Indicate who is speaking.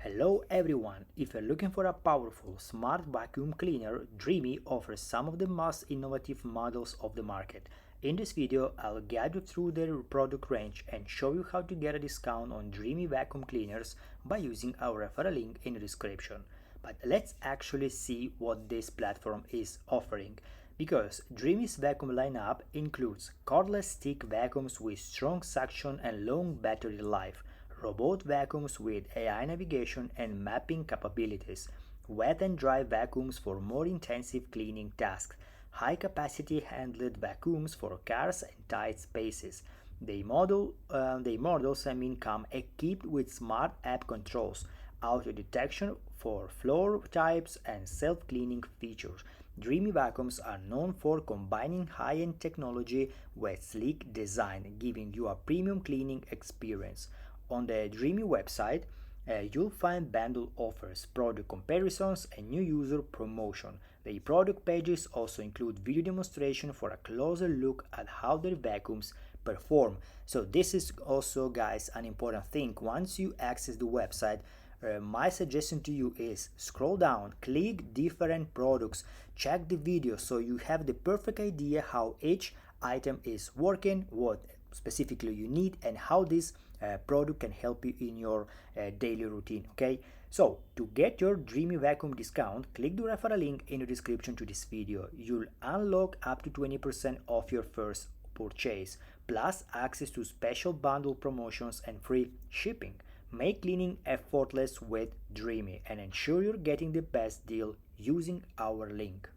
Speaker 1: Hello everyone! If you're looking for a powerful, smart vacuum cleaner, Dreame offers some of the most innovative models of the market. In this video, I'll guide you through their product range and show you how to get a discount on Dreame vacuum cleaners by using our referral link in the description. But let's actually see what this platform is offering, because Dreame's vacuum lineup includes cordless stick vacuums with strong suction and long battery life, robot vacuums with AI navigation and mapping capabilities, wet and dry vacuums for more intensive cleaning tasks, high-capacity handled vacuums for cars and tight spaces. The models come equipped with smart app controls, auto detection for floor types, and self-cleaning features. Dreamy vacuums are known for combining high-end technology with sleek design, giving you a premium cleaning experience. On the Dreamy website, you'll find bundle offers, product comparisons, and new user promotion. The product pages also include video demonstration for a closer look at how their vacuums perform. So this is also, guys, an important thing. Once you access the website, my suggestion to you is scroll down, click different products, check the video so you have the perfect idea how each item is working, what specifically you need, and how this product can help you in your daily routine. Okay, so to get your Dreamy vacuum discount, click the referral link in the description to this video. You'll unlock up to 20% off your first purchase, plus access to special bundle promotions and free shipping. Make cleaning effortless with Dreamy and ensure you're getting the best deal using our link.